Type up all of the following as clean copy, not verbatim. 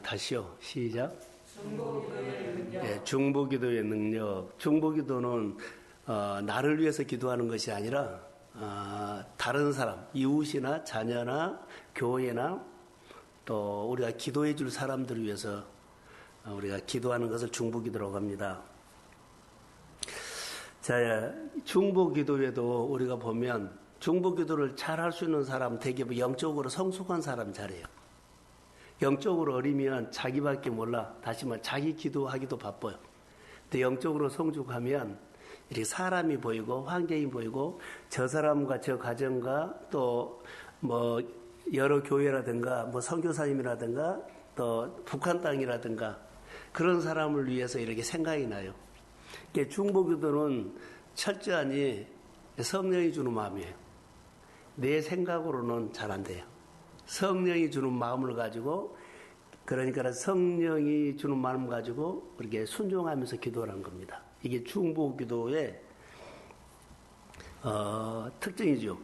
다시요. 시작. 중보기도의 능력. 중보기도는 나를 위해서 기도하는 것이 아니라 다른 사람, 이웃이나 자녀나 교회나 또 우리가 기도해 줄 사람들을 위해서 우리가 기도하는 것을 중보기도라고 합니다. 자, 중보기도에도 우리가 보면 중보기도를 잘 할 수 있는 사람, 되게 영적으로 성숙한 사람 잘해요. 영적으로 어리면 자기밖에 몰라. 다시 말해 자기 기도하기도 바빠요. 근데 영적으로 성숙하면 이렇게 사람이 보이고 환경이 보이고 저 사람과 저 가정과 또 뭐 여러 교회라든가 뭐 선교사님이라든가 또 북한 땅이라든가 그런 사람을 위해서 이렇게 생각이 나요. 중보기도는 철저하니 성령이 주는 마음이에요. 내 생각으로는 잘 안 돼요. 성령이 주는 마음을 가지고, 그러니까 성령이 주는 마음 가지고 그렇게 순종하면서 기도하는 겁니다. 이게 중보기도의 특징이죠.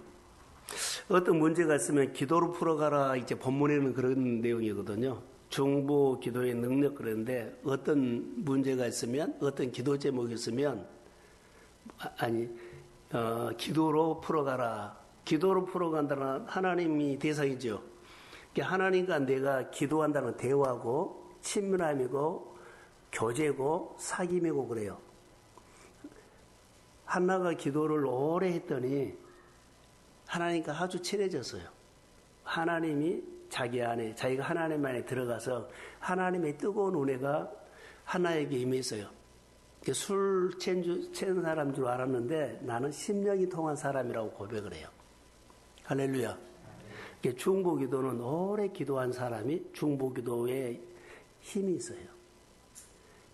어떤 문제가 있으면 기도로 풀어가라, 이제 본문에는 그런 내용이거든요. 중보기도의 능력 그러는데 어떤 문제가 있으면, 어떤 기도 제목이 있으면 기도로 풀어가라. 기도로 풀어간다는 하나님이 대상이죠. 하나님과 내가 기도한다는 대화고 친밀함이고 교제고 사귐이고 그래요. 한나가 기도를 오래 했더니 하나님과 아주 친해졌어요. 하나님이 자기 안에, 자기가 하나님 안에 들어가서 하나님의 뜨거운 은혜가 한나에게 임했어요. 술 취한 사람 줄 알았는데 나는 심령이 통한 사람이라고 고백을 해요. 할렐루야. 중보기도는 오래 기도한 사람이 중보기도에 힘이 있어요.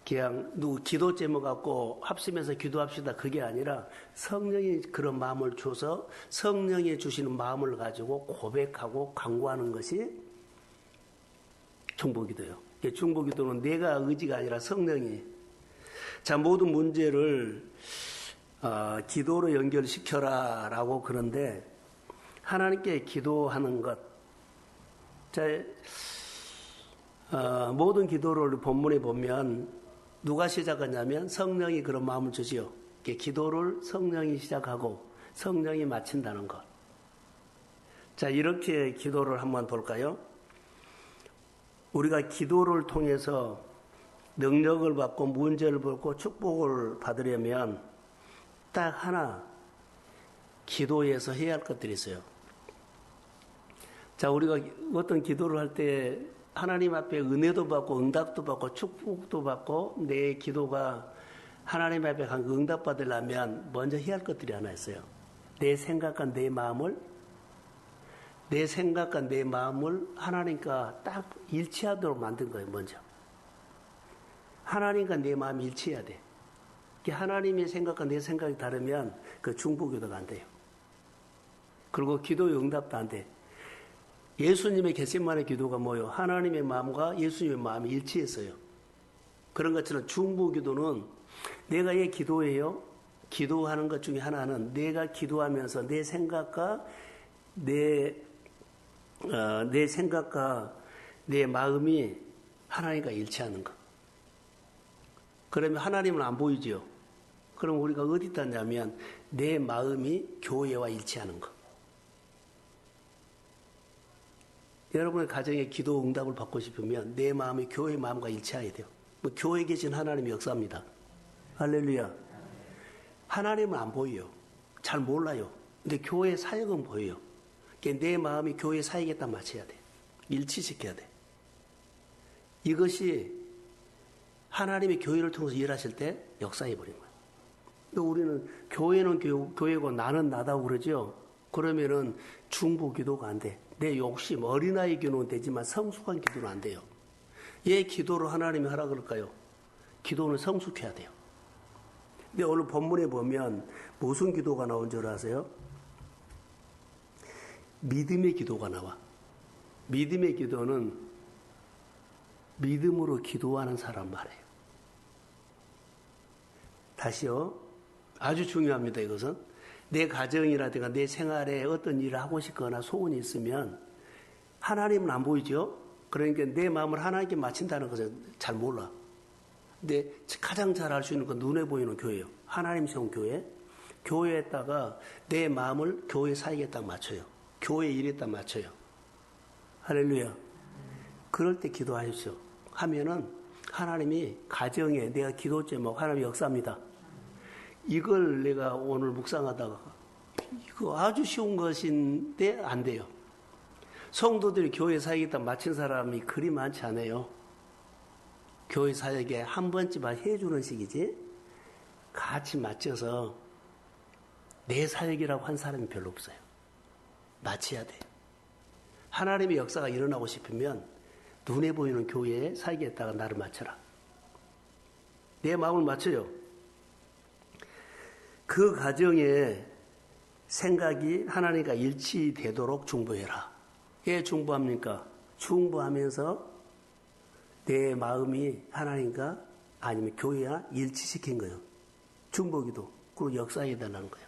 그냥 기도 제목 갖고 합심해서 기도합시다 그게 아니라 성령이 그런 마음을 줘서 성령이 주시는 마음을 가지고 고백하고 간구하는 것이 중보기도예요. 중보기도는 내가 의지가 아니라 성령이, 자, 모든 문제를 기도로 연결시켜라 라고 그러는데 하나님께 기도하는 것. 자, 모든 기도를 본문에 보면 누가 시작하냐면 성령이 그런 마음을 주지요. 기도를 성령이 시작하고 성령이 마친다는 것. 자, 이렇게 기도를 한번 볼까요? 우리가 기도를 통해서 능력을 받고 문제를 받고 축복을 받으려면 딱 하나 기도에서 해야 할 것들이 있어요. 자, 우리가 어떤 기도를 할 때 하나님 앞에 은혜도 받고 응답도 받고 축복도 받고 내 기도가 하나님 앞에 응답받으려면 먼저 해야 할 것들이 하나 있어요. 내 생각과 내 마음을 하나님과 딱 일치하도록 만든 거예요. 먼저 하나님과 내 마음이 일치해야 돼. 하나님의 생각과 내 생각이 다르면 그 중보기도가 안 돼요. 그리고 기도의 응답도 안 돼. 예수님의 겟세마네 기도가 뭐예요? 하나님의 마음과 예수님의 마음이 일치했어요. 그런 것처럼 중보기도는 내가 왜 기도해요? 기도하는 것 중에 하나는 내가 기도하면서 내 생각과 내 마음이 하나님과 일치하는 것. 그러면 하나님은 안 보이죠. 그럼 우리가 어디 있다냐면 내 마음이 교회와 일치하는 것. 여러분의 가정에 기도 응답을 받고 싶으면 내 마음이 교회의 마음과 일치해야 돼요. 교회에 계신 하나님의 역사입니다. 할렐루야. 하나님은 안 보여요. 잘 몰라요. 근데 교회의 사역은 보여요. 내 마음이 교회의 사역에 딱 맞춰야 돼. 일치시켜야 돼. 이것이 하나님의 교회를 통해서 일하실 때 역사해버린 거예요. 우리는 교회는 교회고 나는 나다고 그러죠. 그러면은 중보기도가 안 돼. 내 욕심, 어린아이 기도는 되지만 성숙한 기도는 안 돼요. 왜 기도를 하나님이 하라 그럴까요? 기도는 성숙해야 돼요. 근데 오늘 본문에 보면 무슨 기도가 나온 줄 아세요? 믿음의 기도가 나와. 믿음의 기도는 믿음으로 기도하는 사람 말이에요. 다시요. 아주 중요합니다. 이것은. 내 가정이라든가 내 생활에 어떤 일을 하고 싶거나 소원이 있으면 하나님은 안 보이죠? 그러니까 내 마음을 하나님께 맞춘다는 것을 잘 몰라. 근데 가장 잘 알 수 있는 건 눈에 보이는 교회예요. 하나님 세운 교회. 교회에다가 내 마음을 교회 사역에 딱 맞춰요. 교회 일에 딱 맞춰요. 할렐루야. 그럴 때 기도하십시오. 하면은 하나님이 가정에 내가 기도 제목 하나님 역사입니다. 이걸 내가 오늘 묵상하다가 이거 아주 쉬운 것인데 안 돼요. 성도들이 교회 사역에 딱 맞춘 사람이 그리 많지 않아요. 교회 사역에 한 번쯤만 해주는 식이지 같이 맞춰서 내 사역이라고 한 사람이 별로 없어요. 맞춰야 돼요. 하나님의 역사가 일어나고 싶으면 눈에 보이는 교회에 사역에다가 나를 맞춰라. 내 마음을 맞춰요. 그 가정에 생각이 하나님과 일치되도록 중보해라. 왜 중보합니까? 중보하면서 내 마음이 하나님과 아니면 교회와 일치시킨 거예요. 중보기도. 그리고 역사해 달라는 거예요.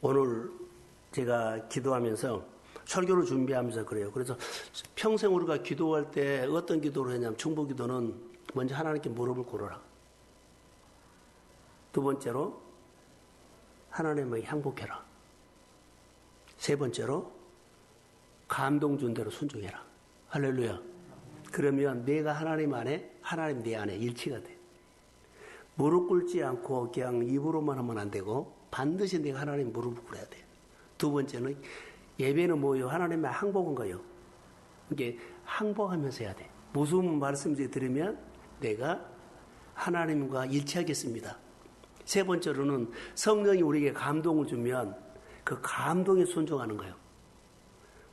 오늘 제가 기도하면서 설교를 준비하면서 그래요. 그래서 평생 우리가 기도할 때 어떤 기도를 했냐면 중보기도는 먼저 하나님께 무릎을 꿇어라. 두 번째로 하나님에게 항복해라. 세 번째로 감동 준 대로 순종해라. 할렐루야. 그러면 내가 하나님 안에 하나님 내 안에 일치가 돼. 무릎 꿇지 않고 그냥 입으로만 하면 안 되고 반드시 내가 하나님 무릎을 꿇어야 돼. 두 번째는 예배는 뭐예요? 하나님의 항복인 거예요. 이게 항복하면서 해야 돼. 무슨 말씀인지 들으면 내가 하나님과 일치하겠습니다. 세 번째로는 성령이 우리에게 감동을 주면 그 감동에 순종하는 거예요.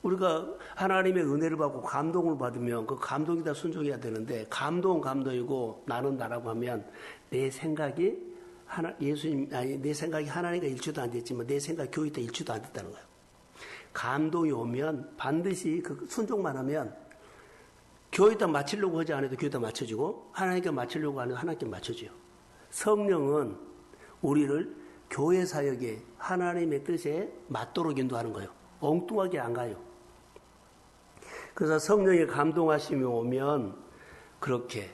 우리가 하나님의 은혜를 받고 감동을 받으면 그 감동이 다 순종해야 되는데 감동은 감동이고 나는 나라고 하면 내 생각이 내 생각이 하나님과 일치도 안 됐지만 내 생각이 교회에 일치도 안 됐다는 거예요. 감동이 오면 반드시 그 순종만 하면 교회에다 맞추려고 하지 않아도 교회에다 맞춰지고 하나님께 맞추려고 하면 하나님께 맞춰져요. 성령은 우리를 교회 사역에 하나님의 뜻에 맞도록 인도하는 거예요. 엉뚱하게 안 가요. 그래서 성령의 감동하심이 오면 그렇게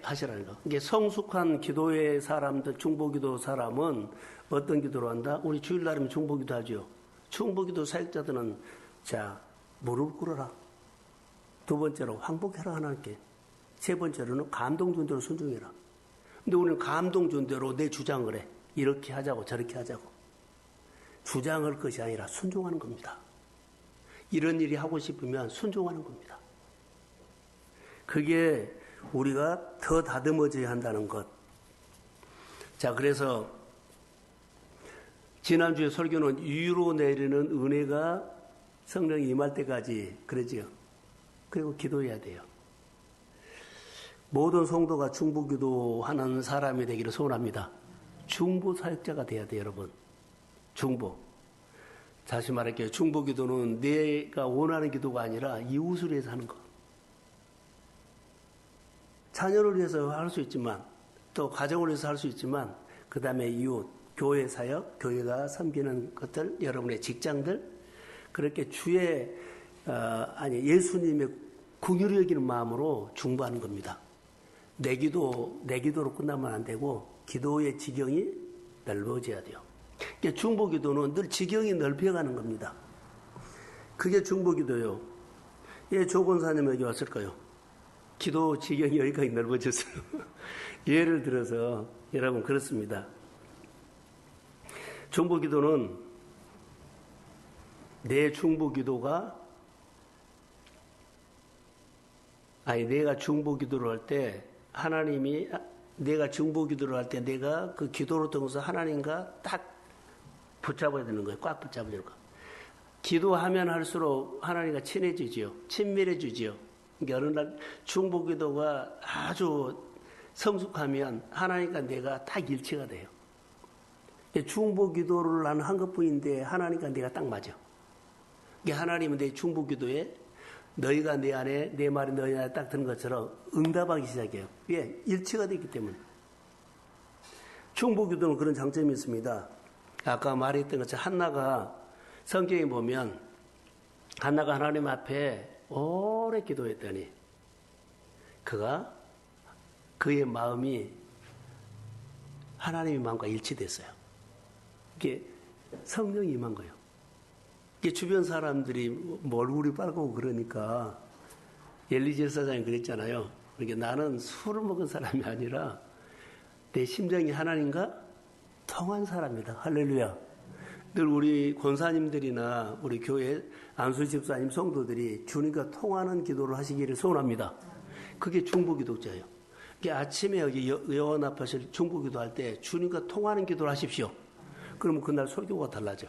하시라는 거. 이게 성숙한 기도의 사람들, 중보기도 사람은 어떤 기도를 한다? 우리 주일날이면 중보기도 하죠. 중보기도 사역자들은 자, 무릎 꿇어라. 두 번째로 항복해라 하나님께. 세 번째로는 감동 준 대로 순종해라. 근데 우리는 감동 준 대로 내 주장을 해. 이렇게 하자고 저렇게 하자고. 주장할 것이 아니라 순종하는 겁니다. 이런 일이 하고 싶으면 순종하는 겁니다. 그게 우리가 더 다듬어져야 한다는 것. 자, 그래서 지난주에 설교는 위로 내리는 은혜가 성령이 임할 때까지 그러지요. 그리고 기도해야 돼요. 모든 성도가 중보기도하는 사람이 되기를 소원합니다. 중보 사역자가 돼야 돼요, 여러분. 중보. 다시 말할게요. 중보기도는 내가 원하는 기도가 아니라 이웃을 위해서 하는 거. 자녀를 위해서 할 수 있지만 또 가정을 위해서 할 수 있지만 그 다음에 이웃, 교회 사역, 교회가 섬기는 것들, 여러분의 직장들 그렇게 예수님의 긍휼히 여기는 마음으로 중보하는 겁니다. 내 기도로 끝나면 안 되고 기도의 지경이 넓어져야 돼요. 그러니까 중보기도는 늘 지경이 넓혀가는 겁니다. 그게 중보기도예요. 예, 조건사님 여기 왔을까요? 기도 지경이 여기까지 넓어졌어요. 예를 들어서 여러분 그렇습니다. 중보기도는 내가 중보기도를 할 때 하나님이 내가 중보기도를 할 때 내가 그 기도를 통해서 하나님과 딱 붙잡아야 되는 거예요. 꽉 붙잡아야 되는 거. 기도하면 할수록 하나님과 친해지지요. 친밀해지지요. 그러니까 어느 날 중보기도가 아주 성숙하면 하나님과 내가 딱 일치가 돼요. 중보기도를 나는 한 것뿐인데 하나님과 내가 딱 맞아. 그러니까 하나님은 내 중보기도에 너희가 내 안에 내 말이 너희 안에 딱 드는 것처럼 응답하기 시작해요. 왜? 일치가 되기 때문에. 중보기도는 그런 장점이 있습니다. 아까 말했던 것처럼 한나가 성경에 보면 한나가 하나님 앞에 오래 기도했더니 그의 마음이 하나님의 마음과 일치됐어요. 이게 성령이 임한 거예요. 이게 주변 사람들이 뭐 얼굴이 빨갛고 그러니까 엘리제 사장이 그랬잖아요. 그러니까 나는 술을 먹은 사람이 아니라 내 심정이 하나님과 통한 사람이다. 할렐루야. 늘 우리 권사님들이나 우리 교회 안수 집사님 성도들이 주님과 통하는 기도를 하시기를 소원합니다. 그게 중보기도자예요. 아침에 여기 여호와 앞에서 중보기도할 때 주님과 통하는 기도를 하십시오. 그러면 그날 설교가 달라져.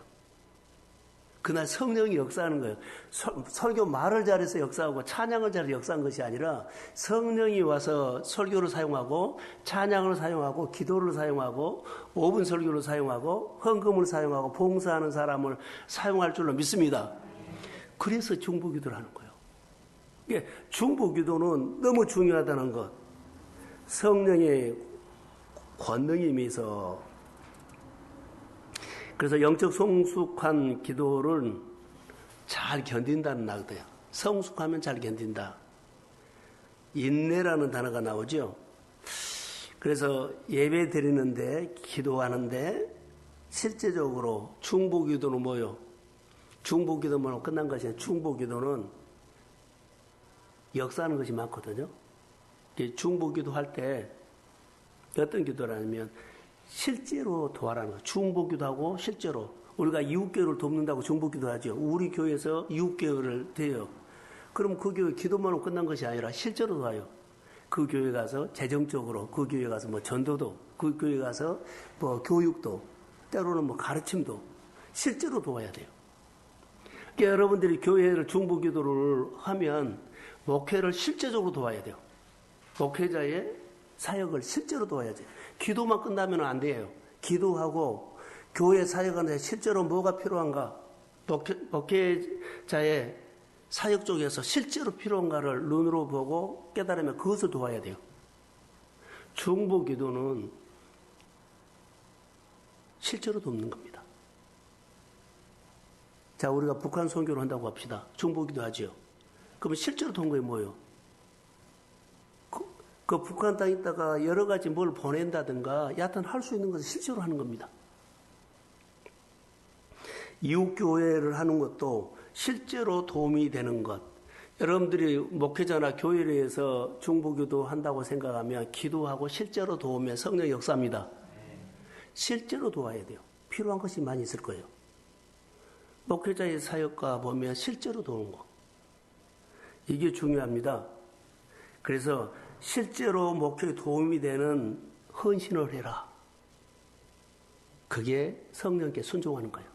그날 성령이 역사하는 거예요. 설교 말을 잘해서 역사하고 찬양을 잘해서 역사한 것이 아니라 성령이 와서 설교를 사용하고 찬양을 사용하고 기도를 사용하고 5분 설교를 사용하고 헌금을 사용하고 봉사하는 사람을 사용할 줄로 믿습니다. 그래서 중보기도를 하는 거예요. 이게 중보기도는 너무 중요하다는 것. 성령의 권능이 임해서 그래서 영적 성숙한 기도를 잘 견딘다는 나거든요. 성숙하면 잘 견딘다. 인내라는 단어가 나오죠. 그래서 예배 드리는데 기도하는데 실제적으로 중보기도는 뭐요? 중보기도만 끝난 것이 아니라 중보기도는 역사하는 것이 많거든요. 중보기도 할 때 어떤 기도라면 실제로 도와라는 거예요. 중보기도 하고 실제로 우리가 이웃교회를 돕는다고 중보기도 하죠. 우리 교회에서 이웃교회를 대요. 그럼 그 교회 기도만 끝난 것이 아니라 실제로 도와요. 그 교회 가서 재정적으로, 그 교회 가서 뭐 전도도, 그 교회 가서 뭐 교육도, 때로는 뭐 가르침도 실제로 도와야 돼요. 그러니까 여러분들이 교회를 중보기도를 하면 목회를 실제적으로 도와야 돼요. 목회자의 사역을 실제로 도와야지. 기도만 끝나면 안 돼요. 기도하고 교회 사역하는데 실제로 뭐가 필요한가? 목회자의 사역 쪽에서 실제로 필요한가를 눈으로 보고 깨달으면 그것을 도와야 돼요. 중보기도는 실제로 돕는 겁니다. 자, 우리가 북한 선교를 한다고 합시다. 중보기도 하죠. 그러면 실제로 도운 거예요, 뭐예요? 그 북한 땅에 있다가 여러 가지 뭘 보낸다든가 여하튼 할 수 있는 것을 실제로 하는 겁니다. 이웃교회를 하는 것도 실제로 도움이 되는 것. 여러분들이 목회자나 교회를 위해서 중보기도 한다고 생각하면 기도하고 실제로 도우면 성령 역사입니다. 실제로 도와야 돼요. 필요한 것이 많이 있을 거예요. 목회자의 사역과 보면 실제로 도우는 거. 이게 중요합니다. 그래서 실제로 목회에 도움이 되는 헌신을 해라. 그게 성령께 순종하는 거예요.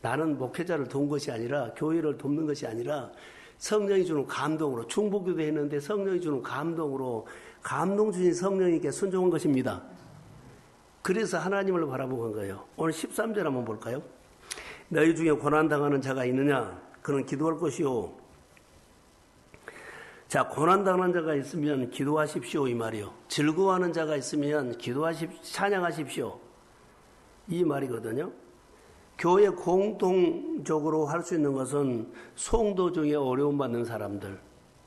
나는 목회자를 도운 것이 아니라 교회를 돕는 것이 아니라 성령이 주는 감동으로 중보기도 했는데 성령이 주는 감동으로 감동 주신 성령님께 순종한 것입니다. 그래서 하나님을 바라보고 한 거예요. 오늘 13절 한번 볼까요? 너희 중에 고난당하는 자가 있느냐? 그는 기도할 것이요. 자, 고난당하는 자가 있으면 기도하십시오 이 말이요. 즐거워하는 자가 있으면 찬양하십시오 이 말이거든요. 교회 공동적으로 할 수 있는 것은 성도 중에 어려움 받는 사람들,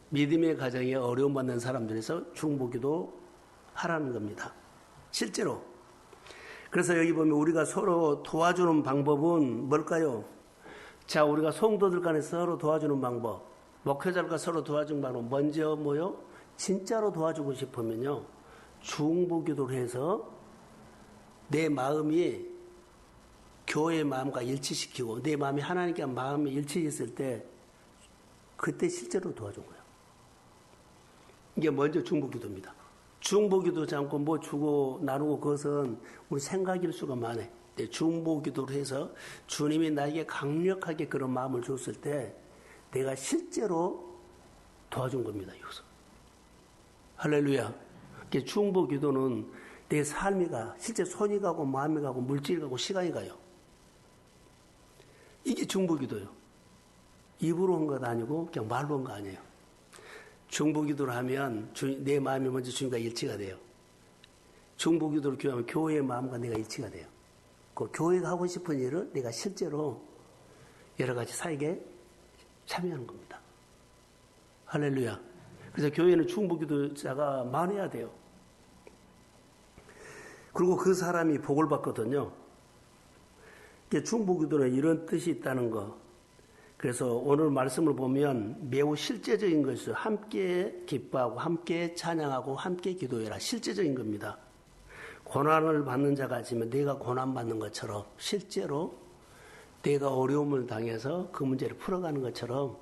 믿음의 가정에 어려움 받는 사람들에서 중보기도 하라는 겁니다. 실제로. 그래서 여기 보면 우리가 서로 도와주는 방법은 뭘까요? 자, 우리가 성도들 간에 서로 도와주는 방법. 목회자가 서로 도와준 바로 먼저 뭐요? 진짜로 도와주고 싶으면요. 중보기도를 해서 내 마음이 교회의 마음과 일치시키고 내 마음이 하나님께 마음이 일치했을 때 그때 실제로 도와준 거예요. 이게 먼저 중보기도입니다. 중보기도지 않고 뭐 주고 나누고 그것은 우리 생각일 수가 많아요. 중보기도를 해서 주님이 나에게 강력하게 그런 마음을 줬을 때 내가 실제로 도와준 겁니다. 여기서. 할렐루야. 중보기도는 내 삶이 가, 실제 손이 가고 마음이 가고 물질이 가고 시간이 가요. 이게 중보기도예요. 입으로 한 것 아니고 그냥 말로 한 거 아니에요. 중보기도를 하면 내 마음이 먼저 주님과 일치가 돼요. 중보기도를 교회하면 교회의 마음과 내가 일치가 돼요. 그 교회가 하고 싶은 일을 내가 실제로 여러 가지 사역에 참여하는 겁니다. 할렐루야. 그래서 교회는 중보기도자가 많아야 돼요. 그리고 그 사람이 복을 받거든요. 중보기도는 이런 뜻이 있다는 거. 그래서 오늘 말씀을 보면 매우 실제적인 것이죠. 함께 기뻐하고 함께 찬양하고 함께 기도해라. 실제적인 겁니다. 고난을 받는 자가 있으면 내가 고난받는 것처럼 실제로 내가 어려움을 당해서 그 문제를 풀어가는 것처럼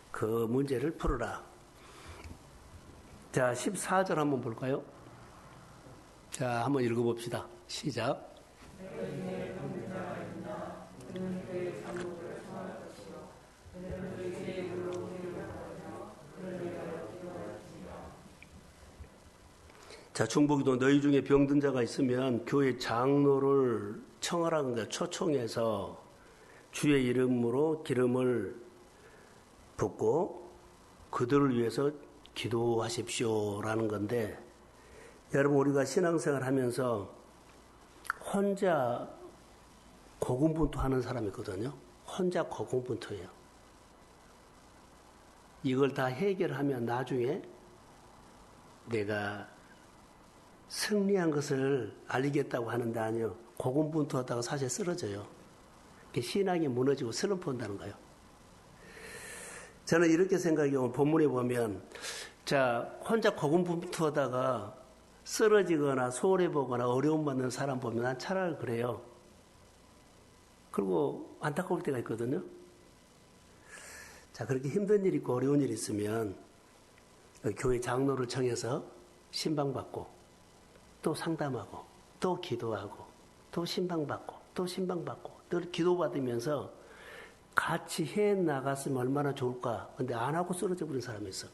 그 문제를 풀어라. 자, 14절 한번 볼까요? 자, 한번 읽어봅시다. 시작. 자, 중보기도 너희 중에 병든 자가 있으면 교회 장로를 청하라는 거예요. 초청해서 주의 이름으로 기름을 붓고 그들을 위해서 기도하십시오라는 건데, 여러분 우리가 신앙생활 하면서 혼자 고군분투하는 사람이 있거든요. 혼자 고군분투해요. 이걸 다 해결하면 나중에 내가 승리한 것을 알리겠다고 하는데 아니요. 고군분투하다가 사실 쓰러져요. 신앙이 무너지고 슬럼프 온다는 거예요. 저는 이렇게 생각해요. 본문에 보면 자, 혼자 고군분투하다가 쓰러지거나 소홀해 보거나 어려움 받는 사람 보면 난 차라리 그래요. 그리고 안타까울 때가 있거든요. 자, 그렇게 힘든 일 있고 어려운 일 있으면 교회 장로를 청해서 신방받고 또 상담하고 또 기도하고 또 신방받고 또 신방받고 늘 기도받으면서 같이 해 나갔으면 얼마나 좋을까. 근데 안 하고 쓰러져 버린 사람이 있어.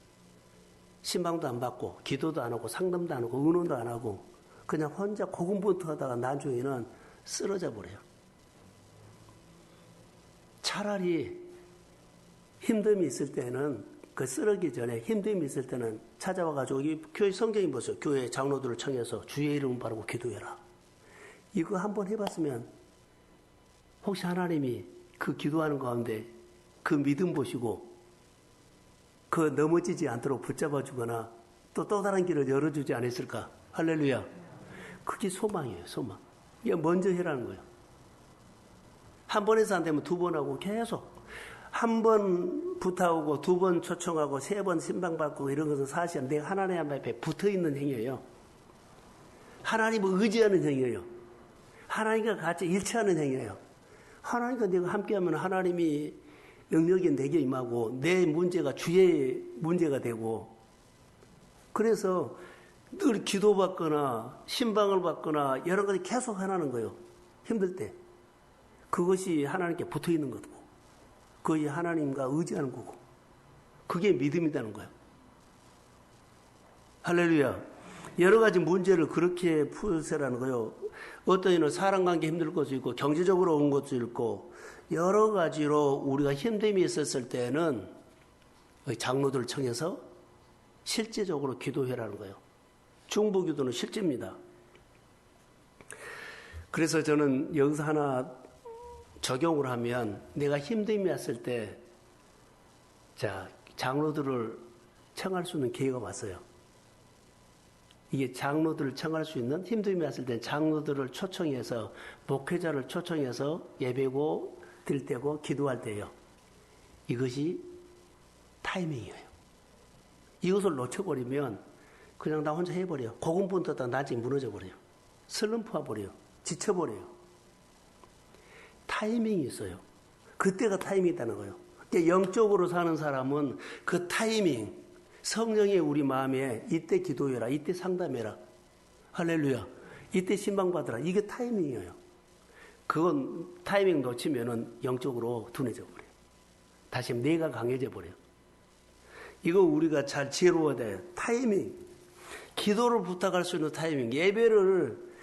신방도 안 받고 기도도 안 하고 상담도 안 하고 의논도 안 하고 그냥 혼자 고군분투하다가 나중에는 쓰러져 버려요. 차라리 힘듦이 있을 때는 그 쓰러기 전에 힘듦이 있을 때는 찾아와가지고 이 교회 성경이 보세요. 교회 장로들을 청해서 주의 이름을 바라고 기도해라. 이거 한번 해봤으면 혹시 하나님이 그 기도하는 가운데 그 믿음 보시고 그 넘어지지 않도록 붙잡아주거나 또 다른 길을 열어주지 않았을까? 할렐루야. 그게 소망이에요. 소망. 이게 먼저 해라는 거예요. 한 번 해서 안 되면 두 번 하고 계속 한 번 부탁하고 두 번 초청하고 세 번 신방받고 이런 것은 사실 내가 하나님 앞에 붙어있는 행위예요. 하나님을 의지하는 행위예요. 하나님과 같이 일치하는 행위예요. 하나님과 내가 함께하면 하나님이 능력이 내게 임하고 내 문제가 주의 문제가 되고, 그래서 늘 기도받거나 신방을 받거나 여러 가지 계속 하라는 거예요. 힘들 때. 그것이 하나님께 붙어있는 거고 그것이 하나님과 의지하는 거고 그게 믿음이라는 거예요. 할렐루야. 여러 가지 문제를 그렇게 풀세라는 거예요. 어떤 이는 사람관계 힘들 것도 있고 경제적으로 온 것도 있고 여러 가지로 우리가 힘듦이 있었을 때는 장로들을 청해서 실제적으로 기도해라는 거예요. 중보기도는 실제입니다. 그래서 저는 여기서 하나 적용을 하면 내가 힘듦이 왔을 때 자, 장로들을 청할 수 있는 기회가 왔어요. 이게 장로들을 청할 수 있는 힘듦이 왔을 때 장로들을 초청해서 목회자를 초청해서 예배고 드릴 때고 기도할 때예요. 이것이 타이밍이에요. 이것을 놓쳐버리면 그냥 나 혼자 해버려요. 고군분투하다가 나중에 무너져버려요. 슬럼프 와버려요. 지쳐버려요. 타이밍이 있어요. 그때가 타이밍이 있다는 거예요. 영적으로 사는 사람은 그 타이밍, 성령의 우리 마음에 이때 기도해라, 이때 상담해라, 할렐루야, 이때 신방받으라, 이게 타이밍이에요. 그건 타이밍 놓치면은 영적으로 둔해져 버려요. 다시 내가 강해져 버려요. 이거 우리가 잘 지혜로워야 돼요. 타이밍, 기도를 부탁할 수 있는 타이밍, 예배를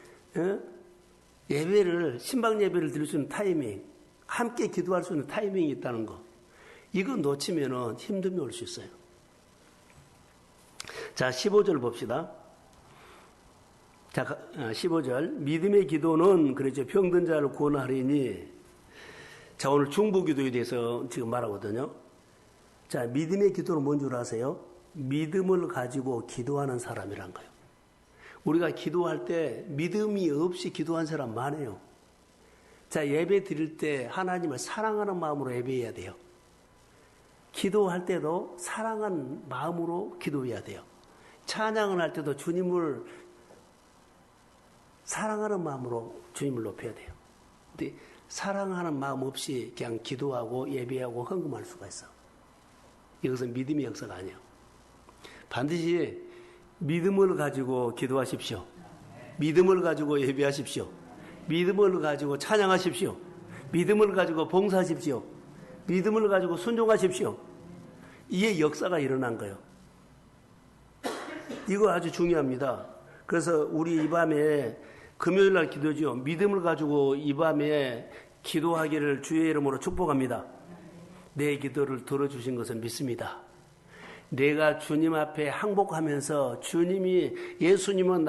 신방 예배를 드릴 수 있는 타이밍, 함께 기도할 수 있는 타이밍이 있다는 거. 이거 놓치면은 힘듦이 올 수 있어요. 자, 15절 봅시다. 자, 15절. 믿음의 기도는 그렇죠. 병든 자를 구원하리니. 자, 오늘 중보기도에 대해서 지금 말하거든요. 자, 믿음의 기도는 뭔 줄 아세요? 믿음을 가지고 기도하는 사람이란 거예요. 우리가 기도할 때 믿음이 없이 기도한 사람 많아요. 자, 예배 드릴 때 하나님을 사랑하는 마음으로 예배해야 돼요. 기도할 때도 사랑하는 마음으로 기도해야 돼요. 찬양을 할 때도 주님을 사랑하는 마음으로 주님을 높여야 돼요. 근데 사랑하는 마음 없이 그냥 기도하고 예배하고 헌금할 수가 있어. 이것은 믿음의 역사가 아니에요. 반드시 믿음을 가지고 기도하십시오. 믿음을 가지고 예배하십시오. 믿음을 가지고 찬양하십시오. 믿음을 가지고 봉사하십시오. 믿음을 가지고 순종하십시오. 이게 역사가 일어난 거예요. 이거 아주 중요합니다. 그래서 우리 이 밤에 금요일 날 기도죠. 믿음을 가지고 이 밤에 기도하기를 주의 이름으로 축복합니다. 내 기도를 들어주신 것을 믿습니다. 내가 주님 앞에 항복하면서 예수님은 예수님은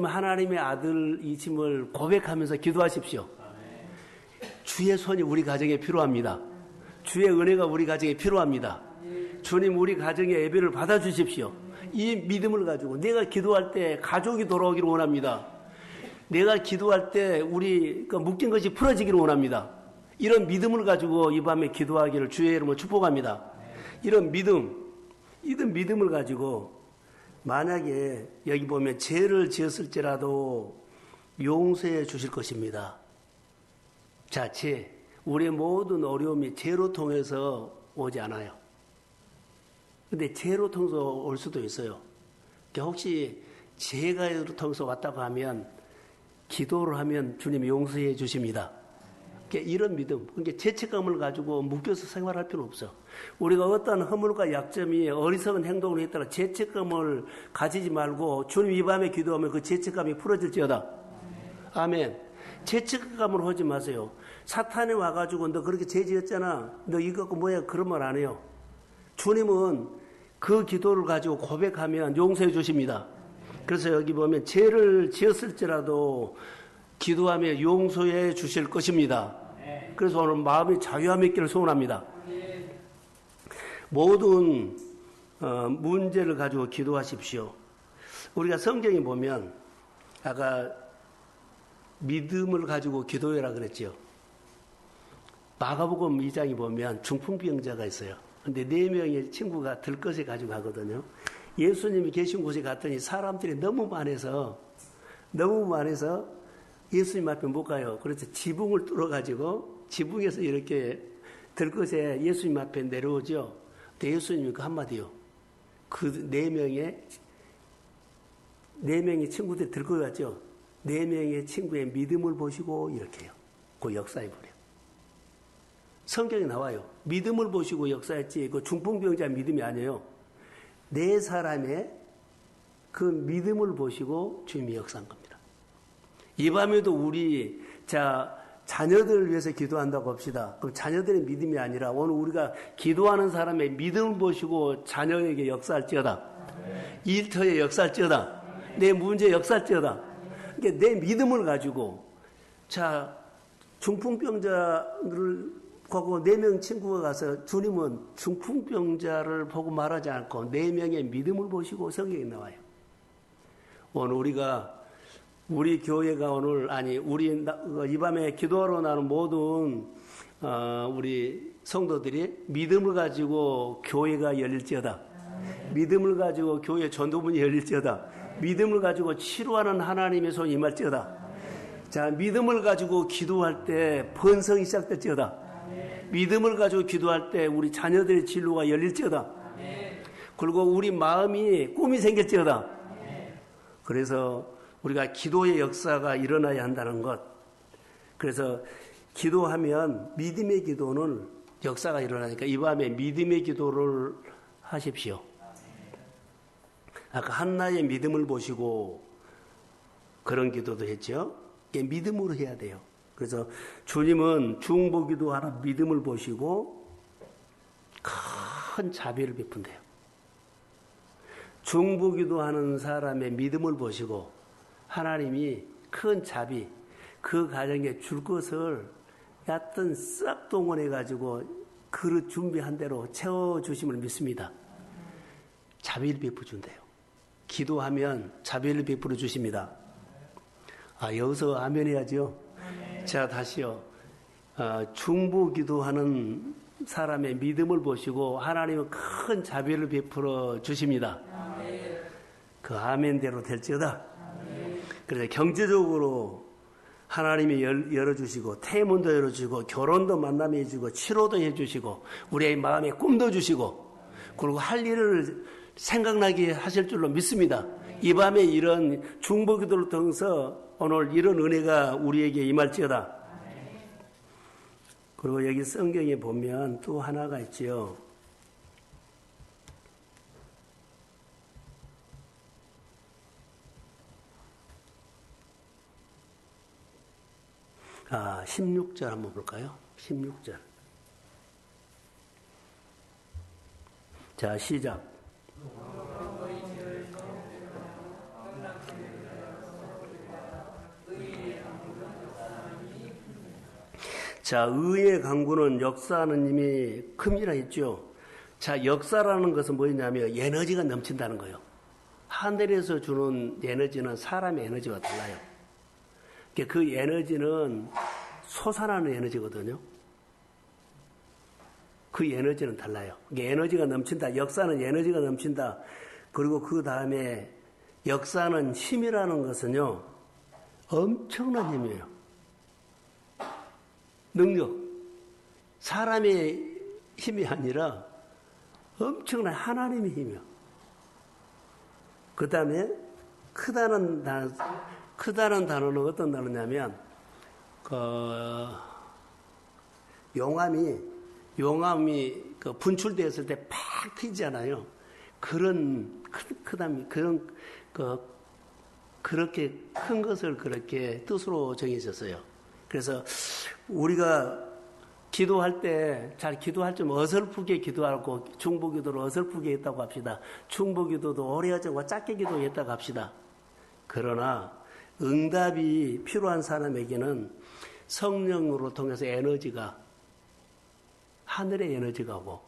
하나님의 아들이심을 고백하면서 기도하십시오. 주의 손이 우리 가정에 필요합니다. 주의 은혜가 우리 가정에 필요합니다. 주님 우리 가정의 예배를 받아주십시오. 이 믿음을 가지고 내가 기도할 때 가족이 돌아오기를 원합니다. 내가 기도할 때 우리 묶인 것이 풀어지기를 원합니다. 이런 믿음을 가지고 이 밤에 기도하기를 주의 이름으로 축복합니다. 이런 믿음을 가지고 만약에 여기 보면 죄를 지었을지라도 용서해 주실 것입니다. 자, 우리의 모든 어려움이 죄로 통해서 오지 않아요. 근데 죄로 통해서 올 수도 있어요. 그러니까 혹시 죄가 통해서 왔다고 하면 기도를 하면 주님이 용서해 주십니다. 그러니까 이런 믿음, 그러니까 죄책감을 가지고 묶여서 생활할 필요 없어. 우리가 어떤 허물과 약점이 어리석은 행동을 했다가 죄책감을 가지지 말고 주님 이 밤에 기도하면 그 죄책감이 풀어질지어다. 아멘. 죄책감을 하지 마세요. 사탄이 와가지고 너 그렇게 죄 지었잖아. 너 이거 갖고 뭐야? 그런 말 안 해요. 주님은 그 기도를 가지고 고백하면 용서해 주십니다. 그래서 여기 보면 죄를 지었을지라도 기도하며 용서해 주실 것입니다. 그래서 오늘 마음이 자유함 있기를 소원합니다. 모든 문제를 가지고 기도하십시오. 우리가 성경에 보면 아까 믿음을 가지고 기도해라 그랬죠. 마가복음 2장에 보면 중풍병자가 있어요. 근데 4명의 친구가 들것에 가지고 가거든요. 예수님이 계신 곳에 갔더니 사람들이 너무 많아서 예수님 앞에 못 가요. 그래서 지붕을 뚫어가지고 지붕에서 이렇게 들것에 예수님 앞에 내려오죠. 근데 예수님이 그 한마디요. 그 4명의 친구들이 들고 갔죠. 4명의 친구의 믿음을 보시고 이렇게 해요. 그 역사해버려요. 성경에 나와요. 믿음을 보시고 역사했지 그 중풍병자 믿음이 아니에요. 4사람의 그 믿음을 보시고 주님이 역사한 겁니다. 이 밤에도 우리 자녀들을 위해서 기도한다고 합시다. 그럼 자녀들의 믿음이 아니라 오늘 우리가 기도하는 사람의 믿음을 보시고 자녀에게 역사할지어다. 일터에 역사할지어다. 내 문제에 역사할지어다. 그러니까 내 믿음을 가지고 중풍병자를 하고 4명 친구가 가서 주님은 중풍병자를 보고 말하지 않고 4명의 믿음을 보시고 성경에 나와요. 오늘 우리 교회가 우리 이 밤에 기도하러 나는 모든 우리 성도들이 믿음을 가지고 교회가 열릴지어다. 믿음을 가지고 교회 전도문이 열릴지어다. 믿음을 가지고 치료하는 하나님의 손이 임할지어다. 자, 믿음을 가지고 기도할 때 번성이 시작될지어다. 믿음을 가지고 기도할 때 우리 자녀들의 진로가 열릴지어다. 그리고 우리 마음이 꿈이 생길지어다. 그래서 우리가 기도의 역사가 일어나야 한다는 것. 그래서 기도하면 믿음의 기도는 역사가 일어나니까 이 밤에 믿음의 기도를 하십시오. 아까 한나의 믿음을 보시고 그런 기도도 했죠. 믿음으로 해야 돼요. 그래서 주님은 중보기도 하는 믿음을 보시고 큰 자비를 베푼대요. 중보기도 하는 사람의 믿음을 보시고 하나님이 큰 자비, 그 가정에 줄 것을 얕든 싹 동원해가지고 그릇 준비한 대로 채워주심을 믿습니다. 자비를 베풀어 준대요. 기도하면 자비를 베풀어 주십니다. 여기서 아멘 해야죠. 자, 다시요. 중보 기도하는 사람의 믿음을 보시고 하나님은 큰 자비를 베풀어 주십니다. 그 아멘대로 될지어다. 그래서 경제적으로 하나님이 열어주시고 태문도 열어주시고 결혼도 만남해 해주고 치료도 해주시고 우리의 마음에 꿈도 주시고 그리고 할 일을 생각나게 하실 줄로 믿습니다. 이 밤에 이런 중보 기도를 통해서 오늘 이런 은혜가 우리에게 임할지어다. 그리고 여기 성경에 보면 또 하나가 있지요. 아, 16절 한번 볼까요? 16절. 자, 시작. 자, 의의 강구는 역사하는 힘이 큽니다 했죠. 자, 역사라는 것은 뭐냐면 에너지가 넘친다는 거예요. 하늘에서 주는 에너지는 사람의 에너지와 달라요. 그 에너지는 솟아나는 에너지거든요. 그 에너지는 달라요. 에너지가 넘친다. 역사는 에너지가 넘친다. 그리고 그 다음에 역사는 힘이라는 것은요, 엄청난 힘이에요. 능력. 사람의 힘이 아니라 엄청난 하나님의 힘이요. 그 다음에 크다는 단어는 어떤 단어냐면, 용암이 분출되었을 때 팍 튀잖아요. 그렇게 큰 것을 그렇게 뜻으로 정해졌어요. 그래서 우리가 기도할 때 잘 기도할 좀 어설프게 기도하고 중보 기도를 어설프게 했다고 합시다. 중보 기도도 오래 하지 않고 짧게 기도했다고 합시다. 그러나 응답이 필요한 사람에게는 성령으로 통해서 에너지가 하늘의 에너지가 오고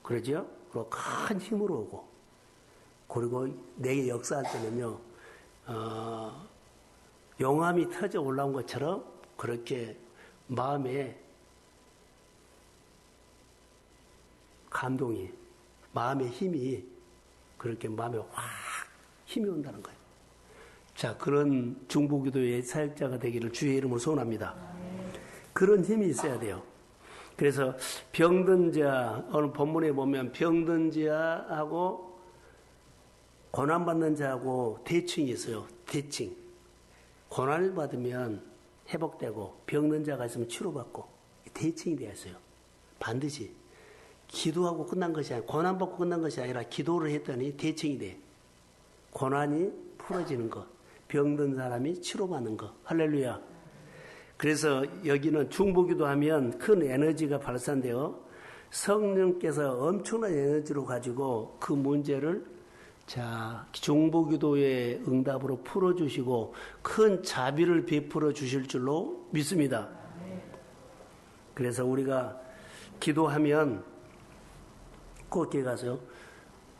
그러죠? 그리고 큰 힘으로 오고 그리고 내게 역사할 때는요 용암이 터져 올라온 것처럼 그렇게 마음에 감동이 마음의 힘이 그렇게 마음에 확 힘이 온다는 거예요. 자, 그런 중보기도의 사역자가 되기를 주의 이름으로 소원합니다. 그런 힘이 있어야 돼요. 그래서 병든 자, 오늘 본문에 보면 병든 자하고 고난받는 자하고 대칭이 있어요. 대칭. 고난을 받으면 회복되고 병든 자가 있으면 치료받고 대칭이 되어 있어요. 반드시 기도하고 끝난 것이 아니라 고난받고 끝난 것이 아니라 기도를 했더니 대칭이 돼. 고난이 풀어지는 것. 병든 사람이 치료받는 것. 할렐루야. 그래서 여기는 중보기도 하면 큰 에너지가 발산되어 성령께서 엄청난 에너지로 가지고 그 문제를 중보기도의 응답으로 풀어주시고 큰 자비를 베풀어 주실 줄로 믿습니다. 그래서 우리가 기도하면 꼭 기억해 가세요.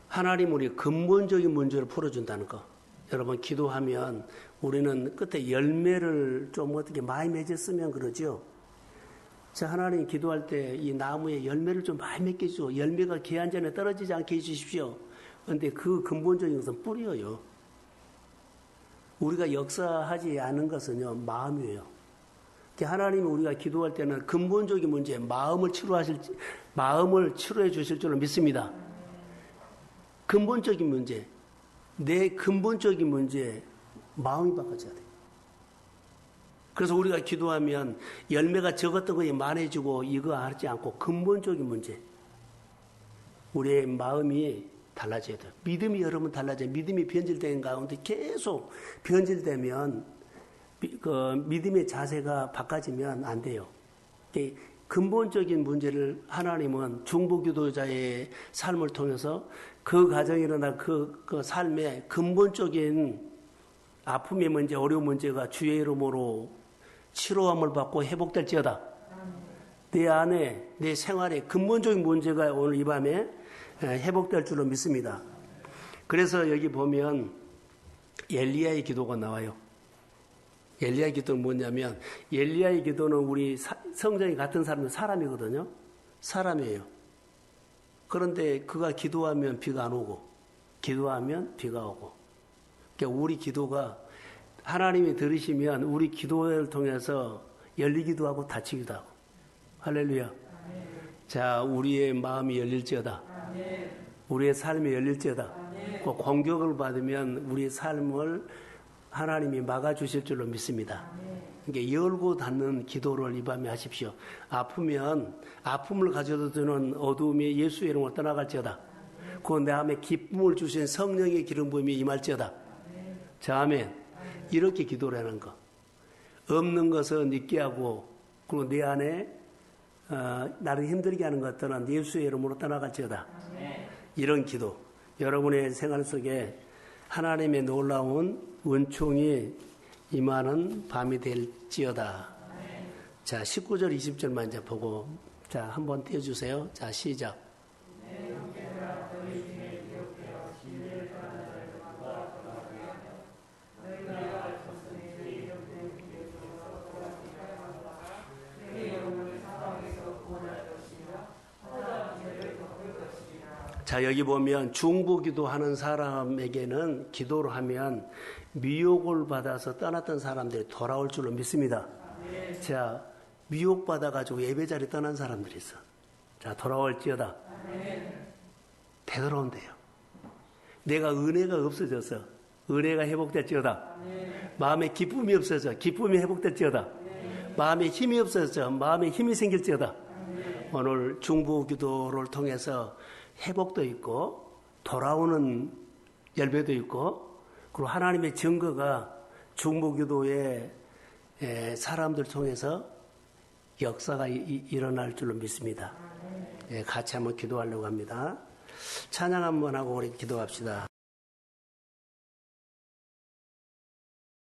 하나님 우리 근본적인 문제를 풀어준다는 거. 여러분 기도하면 우리는 끝에 열매를 좀 어떻게 많이 맺었으면 그러죠. 자, 하나님 기도할 때 이 나무에 열매를 좀 많이 맺게 해주시고 열매가 기한 전에 떨어지지 않게 해주십시오. 그런데 그 근본적인 것은 뿌리예요. 우리가 역사하지 않은 것은요 마음이에요. 하나님이 우리가 기도할 때는 근본적인 문제, 마음을 치료해 주실 줄로 믿습니다. 근본적인 문제, 내 근본적인 문제, 마음이 바꿔져야 돼요. 그래서 우리가 기도하면 열매가 적었던 것이 많아지고 이거 하지 않고 근본적인 문제, 우리의 마음이 달라져야 돼요. 믿음이 여러분 달라져요. 믿음이 변질되는 가운데 계속 변질되면 그 믿음의 자세가 바꿔지면 안 돼요. 근본적인 문제를 하나님은 중보기도자의 삶을 통해서 그 가정에 일어날 그 삶의 근본적인 아픔의 문제, 어려운 문제가 주의 이름으로 치료함을 받고 회복될지어다. 내 안에 내 생활의 근본적인 문제가 오늘 이 밤에 회복될 줄로 믿습니다. 그래서 여기 보면 엘리야의 기도가 나와요. 엘리야의 기도는 뭐냐면 엘리야의 기도는 우리 성정이 같은 사람은 사람이거든요. 사람이에요. 그런데 그가 기도하면 비가 안 오고 기도하면 비가 오고, 그러니까 우리 기도가 하나님이 들으시면 우리 기도를 통해서 열리기도 하고 닫히기도 하고. 할렐루야. 자, 우리의 마음이 열릴지어다. 우리의 삶이 열릴지어다. 그 공격을 받으면 우리의 삶을 하나님이 막아주실 줄로 믿습니다. 그러니까 열고 닫는 기도를 이 밤에 하십시오. 아프면 아픔을 가져다 주는 어두움이 예수의 이름으로 떠나갈지어다. 그 내 안에 기쁨을 주신 성령의 기름 부음이 임할지어다. 자, 아멘. 이렇게 기도를 하는 거. 없는 것은 있게 하고, 그리고 내 안에 나를 힘들게 하는 것들은 예수의 이름으로 떠나갈지어다. 이런 기도. 여러분의 생활 속에 하나님의 놀라운 은총이 임하는 밤이 될지어다. 자, 19절 20절만 이제 보고, 자, 한번 띄워주세요. 자, 시작. 자, 여기 보면 중보기도 하는 사람에게는 기도를 하면 미혹을 받아서 떠났던 사람들이 돌아올 줄로 믿습니다. 자, 미혹받아가지고 예배자리 떠난 사람들이 있어. 자, 돌아올지어다. 되돌아온대요. 내가 은혜가 없어져서 은혜가 회복될지어다. 마음에 기쁨이 없어져 기쁨이 회복될지어다. 마음에 힘이 없어져 마음에 힘이 생길지어다. 오늘 중보기도를 통해서 회복도 있고 돌아오는 열매도 있고, 그리고 하나님의 증거가 중보기도의 사람들 통해서 역사가 일어날 줄로 믿습니다. 같이 한번 기도하려고 합니다. 찬양 한번 하고 우리 기도합시다.